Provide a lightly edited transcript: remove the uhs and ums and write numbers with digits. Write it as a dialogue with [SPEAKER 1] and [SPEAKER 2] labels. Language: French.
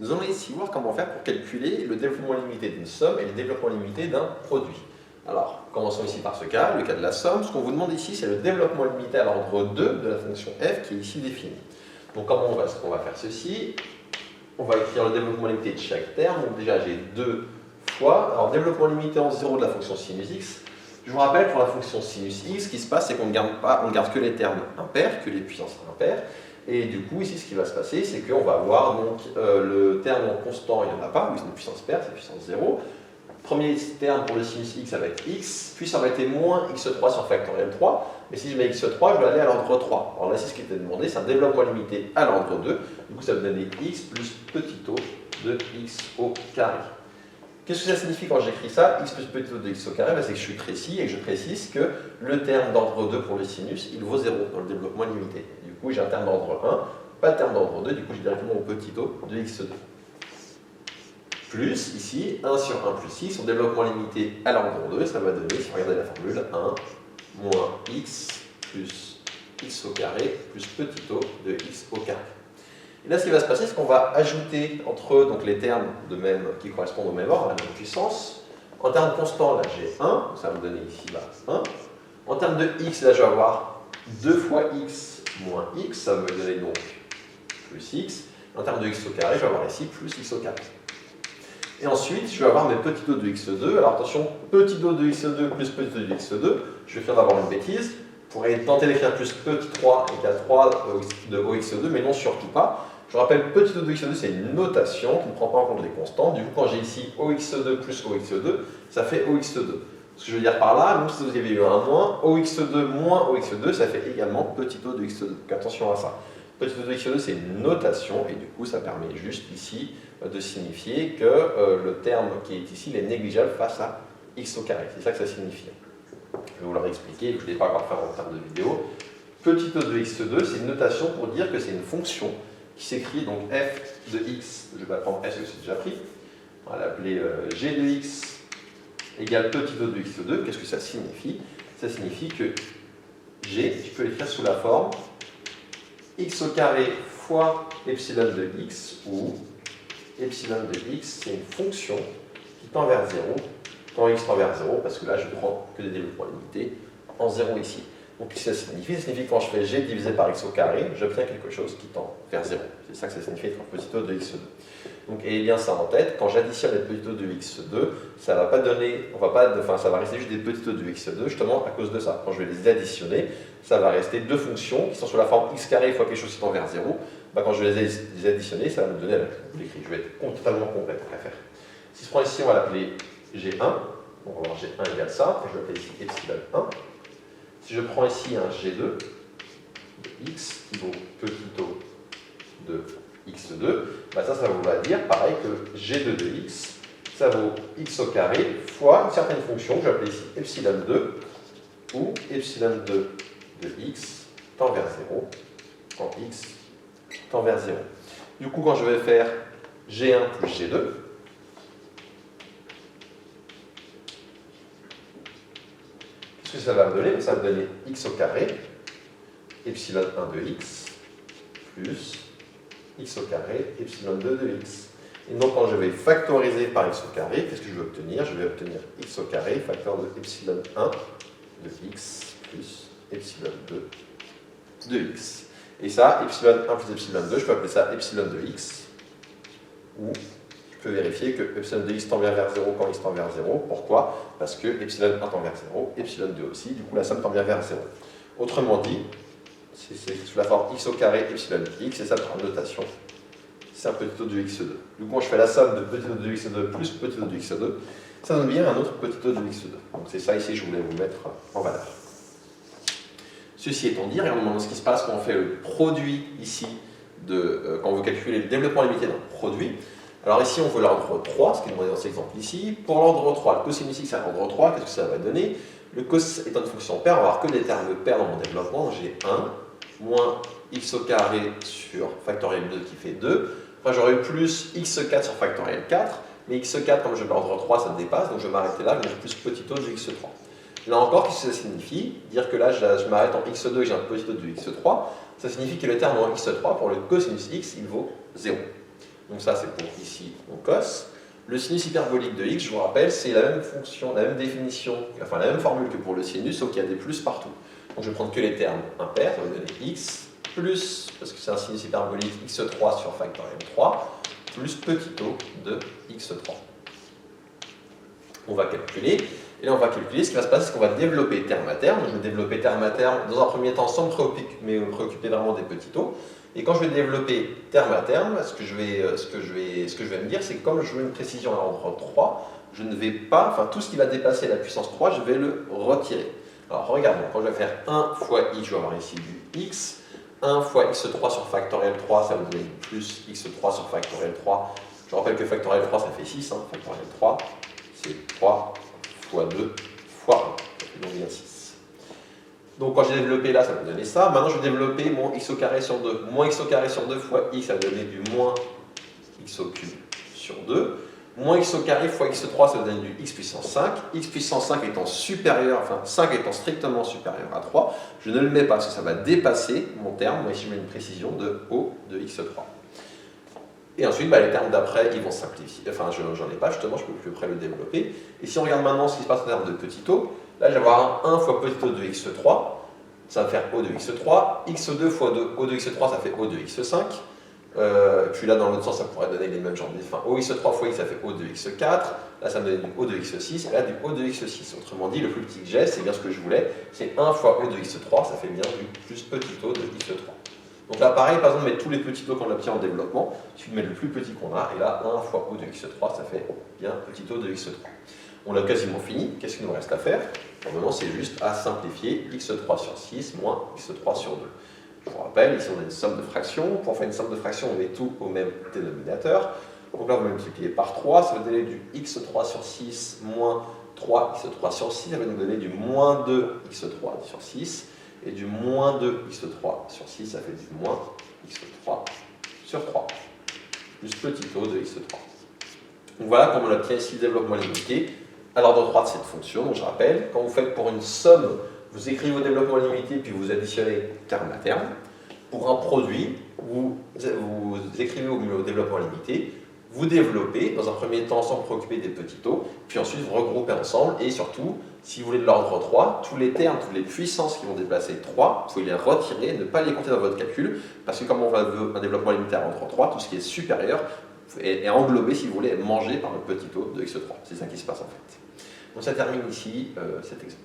[SPEAKER 1] Nous allons ici voir comment faire pour calculer le développement limité d'une somme et le développement limité d'un produit. Alors, commençons ici par ce cas, le cas de la somme. Ce qu'on vous demande ici, c'est le développement limité à l'ordre 2 de la fonction f qui est ici définie. Donc, comment on va faire ceci? On va écrire le développement limité de chaque terme. Donc déjà, j'ai 2 fois. Alors, développement limité en 0 de la fonction sinus x. Je vous rappelle, pour la fonction sinus x, ce qui se passe, c'est qu'on ne garde que les termes impairs, que les puissances impaires. Et du coup, ici, ce qui va se passer, c'est qu'on va avoir donc, le terme en constant, il n'y en a pas, oui, c'est une puissance paire, c'est puissance 0. Premier terme pour le sinus x, ça va être x, puis ça va être moins x3 sur factoriel 3. Mais si je mets x3, je vais aller à l'ordre 3. Alors là, c'est ce qui était demandé, c'est un développement limité à l'ordre 2. Du coup, ça va me donner x plus petit o de x au carré. Qu'est-ce que ça signifie quand j'écris ça? X plus petit o de x au carré, c'est que je suis précis et que je précise que le terme d'ordre 2 pour le sinus, il vaut 0 dans le développement limité. Du coup, j'ai un terme d'ordre 1, pas de terme d'ordre 2, du coup j'ai directement mon petit o de x2. Plus, ici, 1 sur 1 plus 6, son développement limité à l'ordre 2, ça va donner, si vous regardez la formule, 1 moins x plus x au carré plus petit o de x au carré. Et là, ce qui va se passer, c'est qu'on va ajouter entre eux donc, les termes qui correspondent au même ordre, à la même puissance. En termes constants, là j'ai 1, ça va me donner ici là, 1. En termes de x, là je vais avoir 2 fois x moins x, ça va me donner donc plus x. En termes de x au carré, je vais avoir ici plus x au carré. Et ensuite, je vais avoir mes petits o de x2. Alors attention, petit o de x2 plus petit o de x2, je vais faire d'avoir une bêtise. Je pourrais tenter d'écrire plus petit 3 égale 3 de ox2, mais non, surtout pas. Je rappelle, petit o de x2, c'est une notation qui ne prend pas en compte les constantes. Du coup, quand j'ai ici ox2 plus ox2, ça fait ox2. Ce que je veux dire par là, même si vous avez eu un moins, ox2 moins ox2, ça fait également petit o de x2. Donc attention à ça. Petit o de x2, c'est une notation, et du coup, ça permet juste ici de signifier que le terme qui est ici, il est négligeable face à x au carré. C'est ça que ça signifie. Je vais vous le réexpliquer, je ne l'ai pas encore fait en termes de vidéo. Petit o de x2, c'est une notation pour dire que c'est une fonction qui s'écrit donc f de x, je vais pas prendre f parce que c'est déjà pris, on va l'appeler g de x égale petit o de x2. Qu'est-ce que ça signifie? Ça signifie que g, je peux l'écrire sous la forme x au carré fois epsilon de x, où epsilon de x, c'est une fonction qui tend vers 0, quand x tend vers 0, parce que là, je prends que des développements limités en 0 ici. Donc, ce que ça signifie? Ça signifie que quand je fais g divisé par x au carré, j'obtiens quelque chose qui tend vers 0. C'est ça que ça signifie être un petit o de x2. Donc, ayez bien ça en tête. Quand j'additionne les petits o de x2, ça va pas donner, ça va rester juste des petits o de x2, justement à cause de ça. Quand je vais les additionner, ça va rester deux fonctions qui sont sous la forme x carré fois quelque chose qui tend vers 0. Quand je vais les additionner, ça va me donner la même. Je vais être totalement complet pour la faire. Si je prends ici, on va l'appeler g1. On va voir g1 égale ça, et je vais l'appeler ici epsilon 1. Si je prends ici un g2 de x qui vaut petit o de x2, ça va dire pareil que g2 de x, ça vaut x au carré fois une certaine fonction que je vais appeler ici epsilon 2, où epsilon 2 de x tend vers 0 quand x tend vers 0. Du coup, quand je vais faire g1 plus g2, qu'est-ce que ça va me donner? Ça va me donner x au carré, epsilon 1 de x, plus x au carré, epsilon 2 de x. Et donc, quand je vais factoriser par x au carré, qu'est-ce que je vais obtenir? Je vais obtenir x au carré, facteur de epsilon 1 de x, plus epsilon 2 de x. Et ça, epsilon 1 plus epsilon 2, je peux appeler ça epsilon de x, ou je peux vérifier que epsilon de x tend bien vers 0 quand x tend vers 0. Pourquoi? Parce que epsilon 1 tend vers 0, epsilon 2 aussi, du coup la somme tend bien vers 0. Autrement dit, c'est sous la forme x au carré epsilon x, et ça par notation, c'est un petit o de x2. Du coup, quand je fais la somme de petit o de x2 plus petit o de x2, ça donne bien un autre petit o de x2. Donc c'est ça ici que je voulais vous mettre en valeur. Ceci étant dit, regardons ce qui se passe quand on fait le produit ici, quand on veut calculer le développement limité d'un produit. Alors ici, on veut l'ordre 3, ce qui est demandé dans cet exemple ici. Pour l'ordre 3, le cosinus x à l'ordre 3, qu'est-ce que ça va donner? Le cos étant une fonction paire, on va avoir que des termes pairs dans mon développement. J'ai 1 moins x au carré sur factoriel 2 qui fait 2. Après, j'aurai eu plus x4 sur factoriel 4. Mais x4, comme je veux l'ordre 3, ça me dépasse, donc je vais m'arrêter là. J'ai plus petit o de x3. Là encore, qu'est-ce que ça signifie? Dire que là, je m'arrête en x2 et j'ai un petit o de x3. Ça signifie que le terme en x3, pour le cosinus x, il vaut 0. Donc ça, c'est pour ici mon cos. Le sinus hyperbolique de x, je vous rappelle, c'est la même fonction, la même définition, enfin la même formule que pour le sinus, sauf qu'il y a des plus partout. Donc je vais prendre que les termes impairs, ça va donner x plus, parce que c'est un sinus hyperbolique, x3 sur factoriel 3, plus petit o de x3. On va calculer, et là on va calculer, ce qui va se passer, c'est qu'on va développer terme à terme. Donc je vais développer terme à terme dans un premier temps sans me préoccuper vraiment des petits o. Et quand je vais développer terme à terme, ce que je vais me dire, c'est que comme je veux une précision à l'ordre 3, je ne vais pas, enfin tout ce qui va dépasser la puissance 3, je vais le retirer. Alors regardons, quand je vais faire 1 fois x, je vais avoir ici du x, 1 fois x3 sur factoriel 3, ça va donner plus x3 sur factoriel 3. Je rappelle que factoriel 3, ça fait 6, factoriel 3, c'est 3 fois 2 fois 1, donc il y a 6. Donc quand j'ai développé là, ça va me donner ça. Maintenant, je vais développer mon x au carré sur 2. Moins x au carré sur 2 fois x, ça va donner du moins x au cube sur 2. Moins x au carré fois x3, ça va donner du x puissance 5. X puissance 5 étant supérieur, enfin 5 étant strictement supérieur à 3, je ne le mets pas parce que ça va dépasser mon terme. Moi ici, je mets une précision de O de x3. Et ensuite, les termes d'après, ils vont se simplifier. Enfin, j'en ai pas justement, je peux plus près le développer. Et si on regarde maintenant ce qui se passe en termes de petit o, là, je vais avoir 1 fois petit o de x3, ça va faire o de x3, x2 fois o de x3, ça fait o de x5. Puis là, dans l'autre sens, ça pourrait donner les mêmes genres de... Enfin, ox3 fois x, ça fait o de x4. Là, ça me donne du o de x6, et là, du o de x6. Autrement dit, le plus petit que j'ai, c'est bien ce que je voulais, c'est 1 fois o de x3, ça fait bien du plus petit o de x3. Donc là, pareil, par exemple, mettre tous les petits o qu'on obtient en développement, il suffit de mettre le plus petit qu'on a, et là, 1 fois o de x3, ça fait bien petit o de x3. On a quasiment fini. Qu'est-ce qu'il nous reste à faire? Pour le moment, c'est juste à simplifier x3 sur 6 moins x3 sur 2. Je vous rappelle, ici on a une somme de fractions. Pour faire une somme de fractions, on met tout au même dénominateur. Donc là, on va multiplier par 3, ça va donner du x3 sur 6 moins 3x3 sur 6, ça va nous donner du moins 2x3 sur 6. Et du moins 2x3 sur 6, ça fait du moins x3 sur 3, plus petit o de x3. Donc voilà comment on obtient ici le développement limité à l'ordre 3 de cette fonction. Donc je rappelle, quand vous faites pour une somme, vous écrivez vos développements limités, puis vous additionnez terme à terme. Pour un produit, vous écrivez au développement limité, vous développez dans un premier temps sans vous préoccuper des petits o, puis ensuite vous regroupez ensemble, et surtout, si vous voulez de l'ordre 3, tous les termes, toutes les puissances qui vont déplacer 3, vous pouvez les retirer, ne pas les compter dans votre calcul, parce que comme on veut un développement limité à l'ordre 3, tout ce qui est supérieur est englobé, si vous voulez, est mangé par le petit o de x3. C'est ça qui se passe en fait. Donc ça termine ici cet exemple.